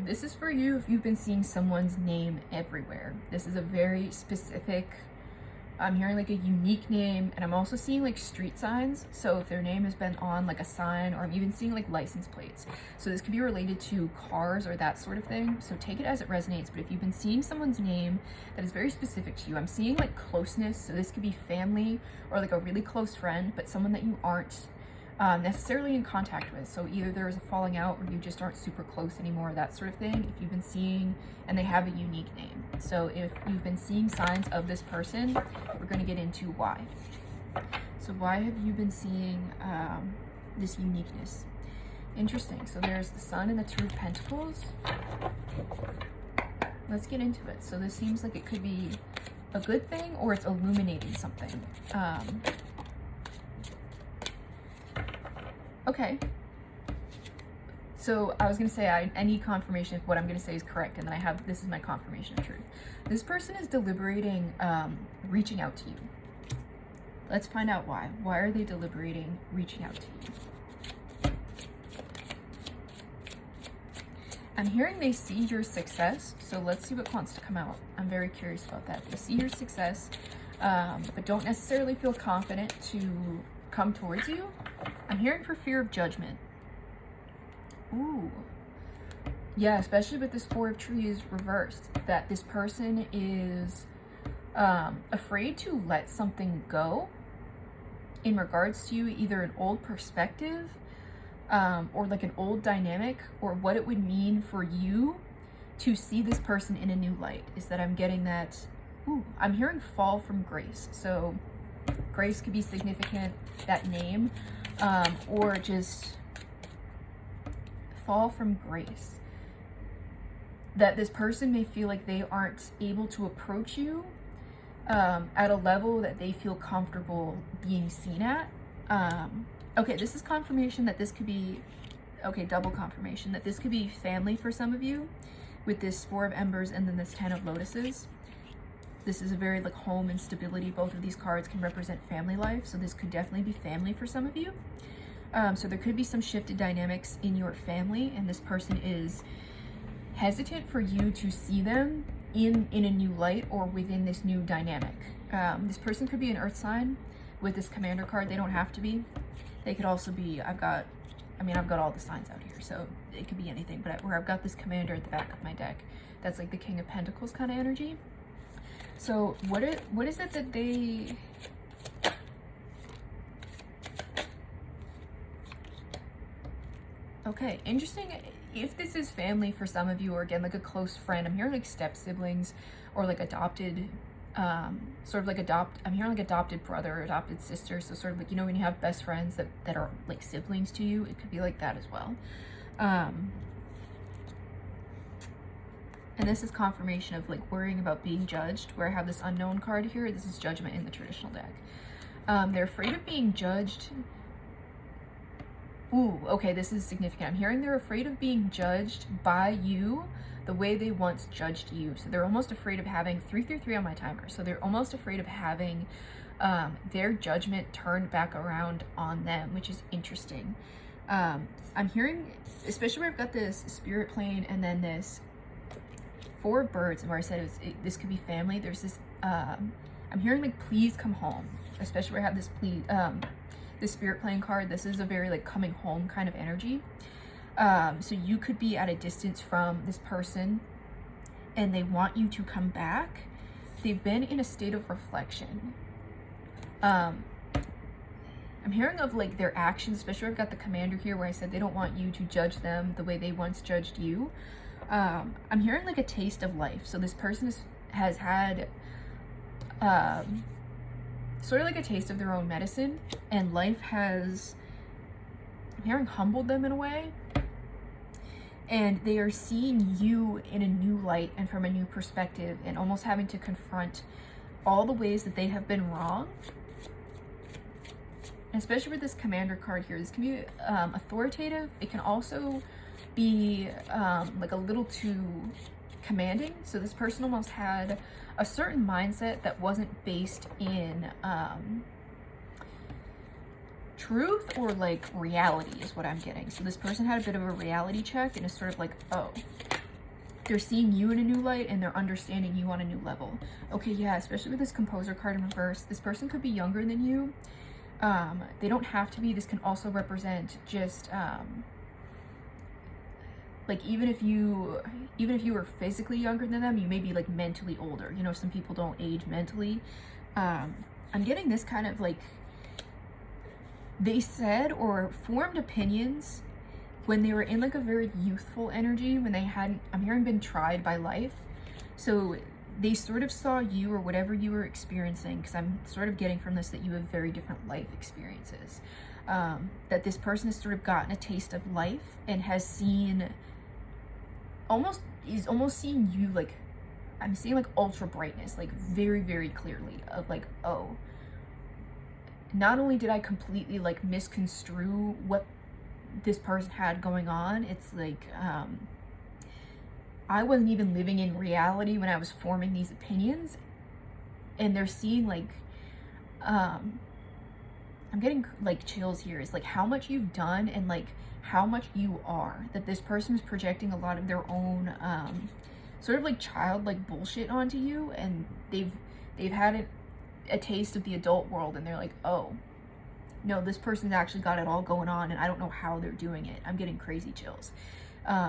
this is for you if you've been seeing someone's name everywhere. This is a very specific, I'm hearing like a unique name, and I'm also seeing like street signs. So if their name has been on like a sign, or I'm even seeing like license plates. So this could be related to cars or that sort of thing. So take it as it resonates. But if you've been seeing someone's name that is very specific to you, I'm seeing like closeness. So this could be family or like a really close friend, but someone that you aren't necessarily in contact with. So either there's a falling out or you just aren't super close anymore, that sort of thing. If you've been seeing, and they have a unique name. So if you've been seeing signs of this person, we're going to get into why. So why have you been seeing this uniqueness? Interesting. So there's the Sun and the Two of Pentacles. Let's get into it. So this seems like it could be a good thing, or it's illuminating something. Okay. So I was going to say I need confirmation if what I'm going to say is correct, and then I have, this is my confirmation of truth. This person is deliberating reaching out to you. Let's find out why. Why are they deliberating reaching out to you? I'm hearing they see your success, so let's see what wants to come out. I'm very curious about that. They see your success, but don't necessarily feel confident to come towards you. I'm hearing for fear of judgment. Ooh. Yeah, especially with this Four of Trees reversed, that this person is afraid to let something go in regards to you, either an old perspective or like an old dynamic, or what it would mean for you to see this person in a new light. Is that I'm getting that, ooh, I'm hearing fall from grace. So grace could be significant, that name, or just fall from grace. That this person may feel like they aren't able to approach you at a level that they feel comfortable being seen at. Okay, this is confirmation that this could be, okay, double confirmation that this could be family for some of you with this Four of Embers and then this Ten of Lotuses. This is a very like home and stability. Both of these cards can represent family life. So this could definitely be family for some of you. So there could be some shifted dynamics in your family, and this person is hesitant for you to see them in a new light or within this new dynamic. This person could be an earth sign with this Commander card. They don't have to be. They could also be, I've got all the signs out here, so it could be anything, but where I've got this Commander at the back of my deck, that's like the King of Pentacles kind of energy. So what is it that they, okay, interesting. If this is family for some of you, or again, like a close friend, I'm hearing like step siblings or like adopted, sort of like I'm hearing like adopted brother or adopted sister. So sort of like, you know, when you have best friends that are like siblings to you, it could be like that as well. And this is confirmation of like worrying about being judged, where I have this Unknown card here. This is Judgment in the traditional deck. They're afraid of being judged. Ooh, okay, this is significant. I'm hearing they're afraid of being judged by you the way they once judged you. So they're almost afraid of having 333 on my timer. So they're almost afraid of having their judgment turned back around on them, which is interesting. I'm hearing, especially where I've got this spirit plane and then this Four of Birds, and where I said this could be family. There's this, I'm hearing like, please come home, especially where I have this please, this spirit plane card. This is a very like coming home kind of energy. So you could be at a distance from this person and they want you to come back. They've been in a state of reflection. I'm hearing of like their actions, especially where I've got the Commander here, where I said they don't want you to judge them the way they once judged you. I'm hearing like a taste of life. So this person has had sort of like a taste of their own medicine, and life has, I'm hearing, humbled them in a way, and they are seeing you in a new light and from a new perspective, and almost having to confront all the ways that they have been wrong. And especially with this Commander card here, this can be authoritative. It can also be like a little too commanding. So this person almost had a certain mindset that wasn't based in truth or like reality is what I'm getting. So this person had a bit of a reality check and is sort of like, oh, they're seeing you in a new light and they're understanding you on a new level. Okay, yeah, especially with this composer card in reverse, this person could be younger than you. They don't have to be. This can also represent just like even if you were physically younger than them, you may be like mentally older. You know, some people don't age mentally. I'm getting this kind of like they said or formed opinions when they were in like a very youthful energy, when they hadn't, I'm hearing, been tried by life. So they sort of saw you or whatever you were experiencing, because I'm sort of getting from this that you have very different life experiences. That this person has sort of gotten a taste of life and has seen, is almost seeing you like, I'm seeing like ultra brightness, like very, very clearly of like, oh, not only did I completely like misconstrue what this person had going on, it's like I wasn't even living in reality when I was forming these opinions, and they're seeing like I'm getting like chills here. It's like how much you've done and like how much you are, that this person is projecting a lot of their own sort of like childlike bullshit onto you, and they've had a taste of the adult world, and they're like, oh no, this person's actually got it all going on, and I don't know how they're doing it. I'm getting crazy chills.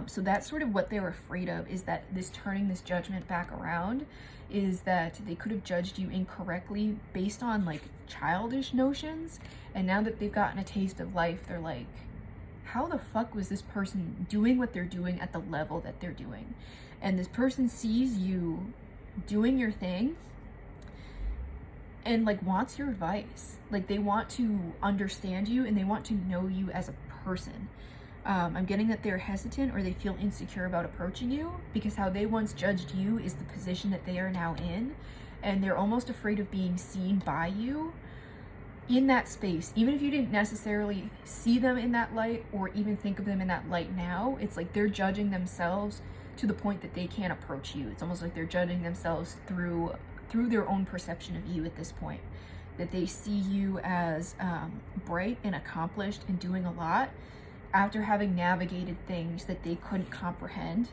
So that's sort of what they were afraid of, is that this turning this judgment back around, is that they could have judged you incorrectly based on like childish notions, and now that they've gotten a taste of life, they're like, how the fuck was this person doing what they're doing at the level that they're doing? And this person sees you doing your thing and like wants your advice. Like they want to understand you and they want to know you as a person. I'm getting that they're hesitant or they feel insecure about approaching you, because how they once judged you is the position that they are now in, and they're almost afraid of being seen by you in that space. Even if you didn't necessarily see them in that light or even think of them in that light now, it's like they're judging themselves to the point that they can't approach you. It's almost like they're judging themselves through their own perception of you at this point, that they see you as bright and accomplished and doing a lot after having navigated things that they couldn't comprehend,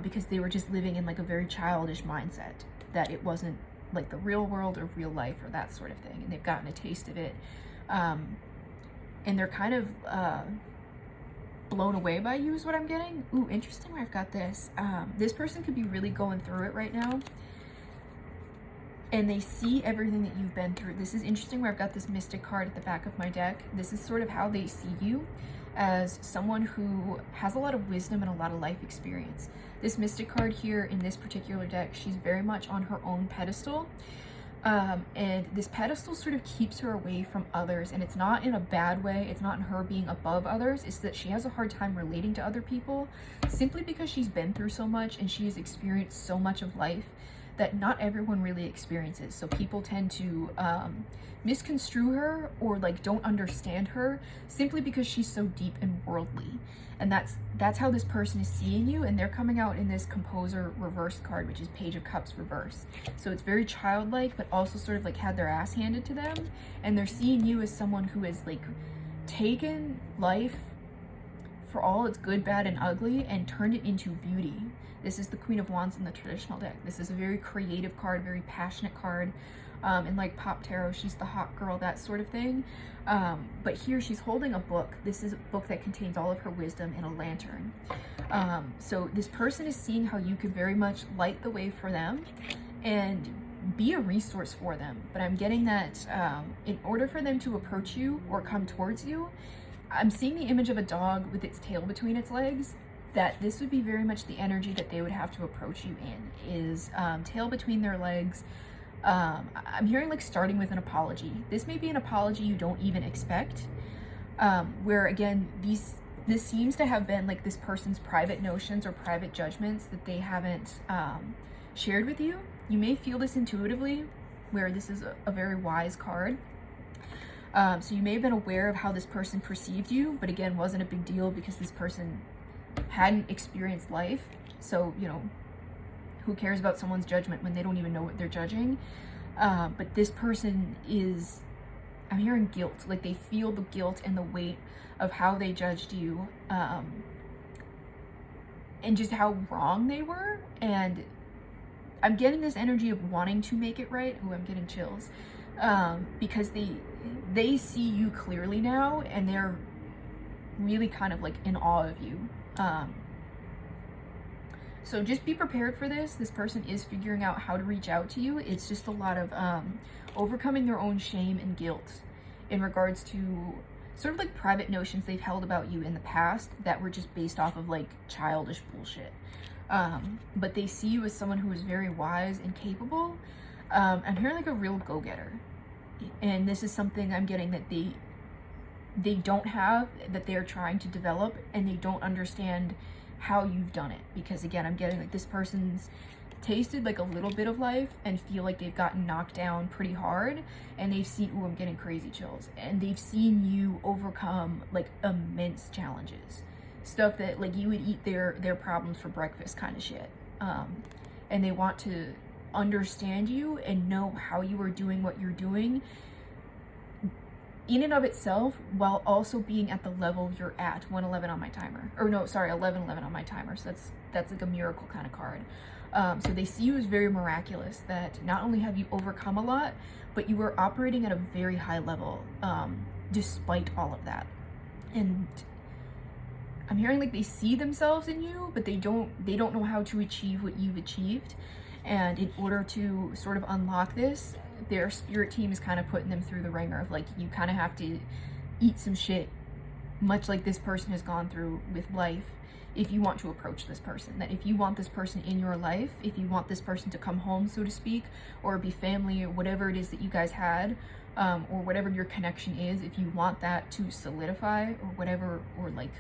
because they were just living in like a very childish mindset, that it wasn't like the real world or real life or that sort of thing, and they've gotten a taste of it, and they're kind of blown away by you is what I'm getting. Ooh, interesting where I've got this. This person could be really going through it right now, and they see everything that you've been through. This is interesting where I've got this Mystic card at the back of my deck. This is sort of how they see you, as someone who has a lot of wisdom and a lot of life experience. This Mystic card here in this particular deck, she's very much on her own pedestal. And this pedestal sort of keeps her away from others, and it's not in a bad way. It's not in her being above others. It's that she has a hard time relating to other people, simply because she's been through so much and she has experienced so much of life that not everyone really experiences. So people tend to misconstrue her or like don't understand her simply because she's so deep and worldly. And that's how this person is seeing you, and they're coming out in this Composer reverse card, which is Page of Cups reverse. So it's very childlike, but also sort of like had their ass handed to them, and they're seeing you as someone who has like taken life for all its good, bad, and ugly and turned it into beauty. This is the Queen of Wands in the traditional deck. This is a very creative card, very passionate card. And like Pop Tarot, she's the hot girl, that sort of thing. But here she's holding a book. This is a book that contains all of her wisdom in a lantern. So this person is seeing how you could very much light the way for them and be a resource for them. But I'm getting that in order for them to approach you or come towards you, I'm seeing the image of a dog with its tail between its legs, that this would be very much the energy that they would have to approach you in, is tail between their legs. I'm hearing like starting with an apology. This may be an apology you don't even expect, where again, this seems to have been like this person's private notions or private judgments that they haven't shared with you. You may feel this intuitively, where this is a very wise card. So you may have been aware of how this person perceived you, but again, wasn't a big deal because this person hadn't experienced life. So, you know, who cares about someone's judgment when they don't even know what they're judging? But this person is, I'm hearing guilt, like they feel the guilt and the weight of how they judged you. and just how wrong they were. And I'm getting this energy of wanting to make it right. Ooh, I'm getting chills. Because they see you clearly now, and they're really kind of like in awe of you. So just be prepared for this. This person is figuring out how to reach out to you. It's just a lot of overcoming their own shame and guilt in regards to sort of like private notions they've held about you in the past that were just based off of like childish bullshit. But they see you as someone who is very wise and capable. I'm hearing like a real go-getter. And this is something I'm getting that they don't have, that they're trying to develop, and they don't understand how you've done it. Because again, I'm getting like this person's tasted like a little bit of life and feel like they've gotten knocked down pretty hard, and they've seen, ooh, I'm getting crazy chills, and they've seen you overcome like immense challenges, stuff that like you would eat their problems for breakfast kind of shit. And they want to understand you and know how you are doing what you're doing in and of itself, while also being at the level you're at. 111 on my timer, or no, sorry, 1111 on my timer. So that's like a miracle kind of card. So they see you as very miraculous, that not only have you overcome a lot, but you are operating at a very high level, despite all of that. And I'm hearing like they see themselves in you, but they don't know how to achieve what you've achieved. And in order to sort of unlock this, their spirit team is kind of putting them through the ringer of like, you kind of have to eat some shit, much like this person has gone through with life, if you want to approach this person. That if you want this person in your life, if you want this person to come home, so to speak, or be family, or whatever it is that you guys had, or whatever your connection is, if you want that to solidify or whatever, or like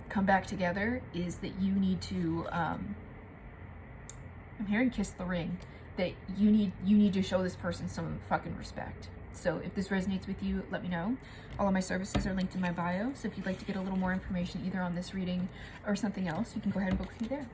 come back together, is that you need to I'm hearing kiss the ring, that you need to show this person some fucking respect. So if this resonates with you, let me know. All of my services are linked in my bio, so if you'd like to get a little more information either on this reading or something else, you can go ahead and book with me there.